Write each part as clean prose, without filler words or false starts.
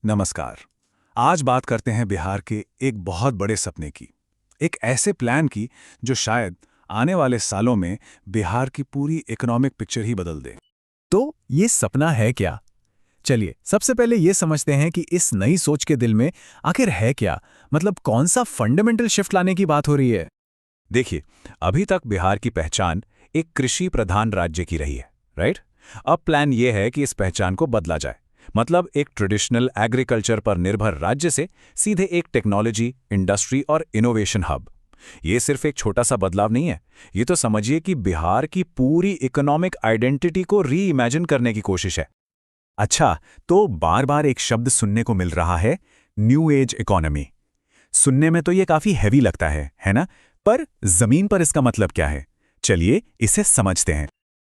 नमस्कार। आज बात करते हैं बिहार के एक बहुत बड़े सपने की। एक ऐसे प्लान की जो शायद आने वाले सालों में बिहार की पूरी इकोनॉमिक पिक्चर ही बदल दे। तो ये सपना है क्या? चलिए सबसे पहले ये समझते हैं कि इस नई सोच के दिल में आखिर है क्या। मतलब कौन सा फंडामेंटल शिफ्ट लाने की बात हो रही है। देखिए, अभी तक बिहार की पहचान एक कृषि प्रधान राज्य की रही है, राइट? अब प्लान ये है कि इस पहचान को बदला जाए। मतलब एक ट्रेडिशनल एग्रीकल्चर पर निर्भर राज्य से सीधे एक टेक्नोलॉजी, इंडस्ट्री और इनोवेशन हब। ये सिर्फ एक छोटा सा बदलाव नहीं है, ये तो समझिए कि बिहार की पूरी इकोनॉमिक आइडेंटिटी को री इमेजिन करने की कोशिश है। अच्छा, तो बार बार एक शब्द सुनने को मिल रहा है, न्यू एज इकोनॉमी। सुनने में तो ये काफी हैवी लगता है ना? पर जमीन पर इसका मतलब क्या है? चलिए इसे समझते हैं।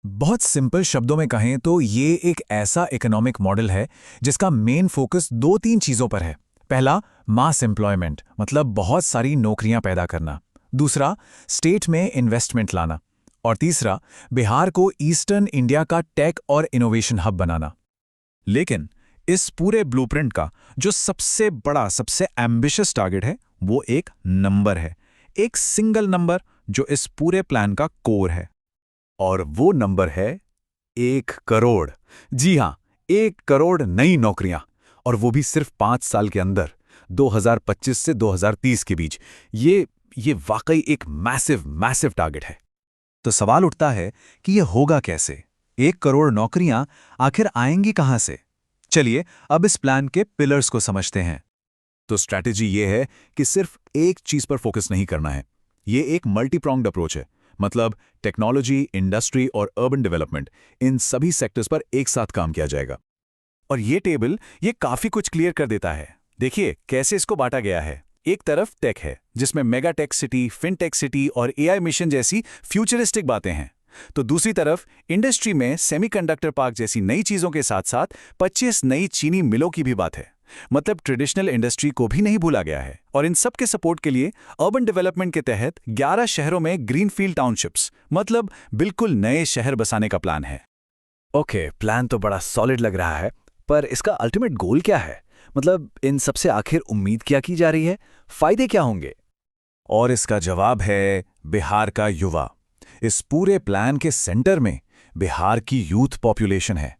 बहुत सिंपल शब्दों में कहें तो ये एक ऐसा इकोनॉमिक मॉडल है जिसका मेन फोकस दो तीन चीजों पर है। पहला, मास एम्प्लॉयमेंट, मतलब बहुत सारी नौकरियां पैदा करना। दूसरा, स्टेट में इन्वेस्टमेंट लाना। और तीसरा, बिहार को ईस्टर्न इंडिया का टेक और इनोवेशन हब बनाना। लेकिन इस पूरे ब्लूप्रिंट का जो सबसे बड़ा, सबसे एम्बिशियस टारगेट है, वो एक नंबर है। एक सिंगल नंबर जो इस पूरे प्लान का कोर है। और वो नंबर है 1 करोड़। जी हां, 1 करोड़ नई नौकरियां। और वो भी सिर्फ 5 साल के अंदर, 2025 से 2030 के बीच। ये वाकई एक मैसिव मैसिव टारगेट है। तो सवाल उठता है कि ये होगा कैसे? 1 करोड़ नौकरियां आखिर आएंगी कहां से? चलिए अब इस प्लान के पिलर्स को समझते हैं। तो स्ट्रैटेजी ये है कि सिर्फ एक चीज पर फोकस नहीं करना है। ये एक मल्टी प्रॉन्ग्ड अप्रोच है। मतलब टेक्नोलॉजी, इंडस्ट्री और अर्बन डेवलपमेंट, इन सभी सेक्टर्स पर एक साथ काम किया जाएगा। और ये टेबल ये काफी कुछ क्लियर कर देता है। देखिए कैसे इसको बांटा गया है। एक तरफ टेक है जिसमें mega tech city, fintech city और एआई मिशन जैसी फ्यूचरिस्टिक बातें हैं। तो दूसरी तरफ इंडस्ट्री में सेमीकंडक्टर पार्क जैसी नई चीजों के साथ साथ 25 नई चीनी मिलों की भी बात है। मतलब ट्रेडिशनल इंडस्ट्री को भी नहीं भूला गया है। और इन सब के सपोर्ट के लिए अर्बन डेवलपमेंट के तहत 11 शहरों में ग्रीनफील्ड टाउनशिप्स, मतलब बिल्कुल नए शहर बसाने का प्लान है। ओके, प्लान तो बड़ा सॉलिड लग रहा है, पर इसका अल्टीमेट गोल क्या है? मतलब इन सबसे आखिर उम्मीद क्या की जा रही है? फायदे क्या होंगे? और इसका जवाब है बिहार का युवा। इस पूरे प्लान के सेंटर में बिहार की यूथ पॉपुलेशन है।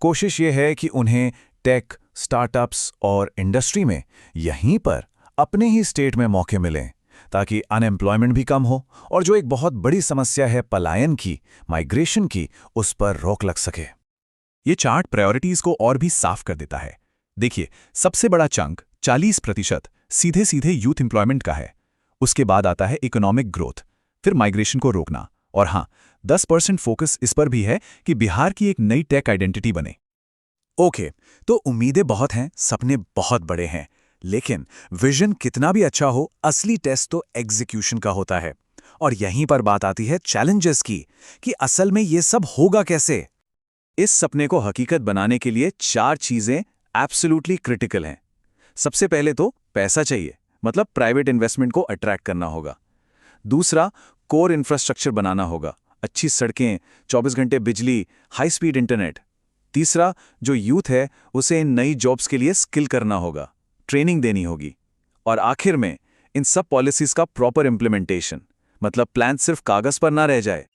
कोशिश ये है कि उन्हें टेक, स्टार्टअप्स और इंडस्ट्री में यहीं पर अपने ही स्टेट में मौके मिलें, ताकि अनएम्प्लॉयमेंट भी कम हो और जो एक बहुत बड़ी समस्या है पलायन की, माइग्रेशन की, उस पर रोक लग सके। ये चार्ट प्रायोरिटीज को और भी साफ कर देता है। देखिए, सबसे बड़ा चंक 40% सीधे सीधे यूथ एम्प्लॉयमेंट का है। उसके बाद आता है इकोनॉमिक ग्रोथ, फिर माइग्रेशन को रोकना, और हाँ, 10% फोकस इस पर भी है कि बिहार की एक नई टेक आइडेंटिटी बने। ओके, तो उम्मीदें बहुत हैं, सपने बहुत बड़े हैं, लेकिन विजन कितना भी अच्छा हो, असली टेस्ट तो एग्जीक्यूशन का होता है। और यहीं पर बात आती है चैलेंजेस की, कि असल में ये सब होगा कैसे। इस सपने को हकीकत बनाने के लिए 4 चीजें एब्सोल्युटली क्रिटिकल हैं। सबसे पहले तो पैसा चाहिए, मतलब प्राइवेट इन्वेस्टमेंट को अट्रैक्ट करना होगा। दूसरा, कोर इंफ्रास्ट्रक्चर बनाना होगा, अच्छी सड़कें, 24 घंटे बिजली, हाई स्पीड इंटरनेट। तीसरा, जो यूथ है उसे इन नई जॉब्स के लिए स्किल करना होगा, ट्रेनिंग देनी होगी। और आखिर में इन सब पॉलिसीज का प्रॉपर इंप्लीमेंटेशन, मतलब प्लान सिर्फ कागज पर ना रह जाए।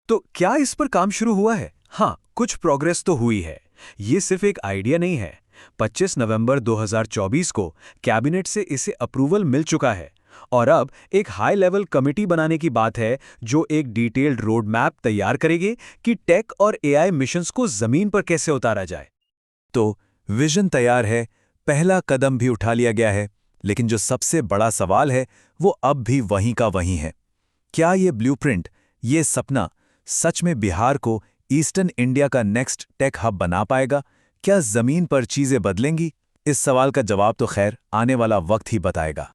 तो क्या इस पर काम शुरू हुआ है? हाँ, कुछ प्रोग्रेस तो हुई है। ये सिर्फ एक आइडिया नहीं है। 25 नवंबर 2024 को कैबिनेट से इसे अप्रूवल मिल चुका है। और अब एक हाई लेवल कमिटी बनाने की बात है जो एक डिटेल्ड रोड मैप तैयार करेगी कि टेक और एआई मिशंस को जमीन पर कैसे उतारा जाए। तो विजन तैयार है, पहला कदम भी उठा लिया गया है, लेकिन जो सबसे बड़ा सवाल है वो अब भी वहीं का वहीं है। क्या ये ब्लूप्रिंट, ये सपना सच में बिहार को ईस्टर्न इंडिया का नेक्स्ट टेक हब बना पाएगा? क्या जमीन पर चीजें बदलेंगी? इस सवाल का जवाब तो खैर आने वाला वक्त ही बताएगा।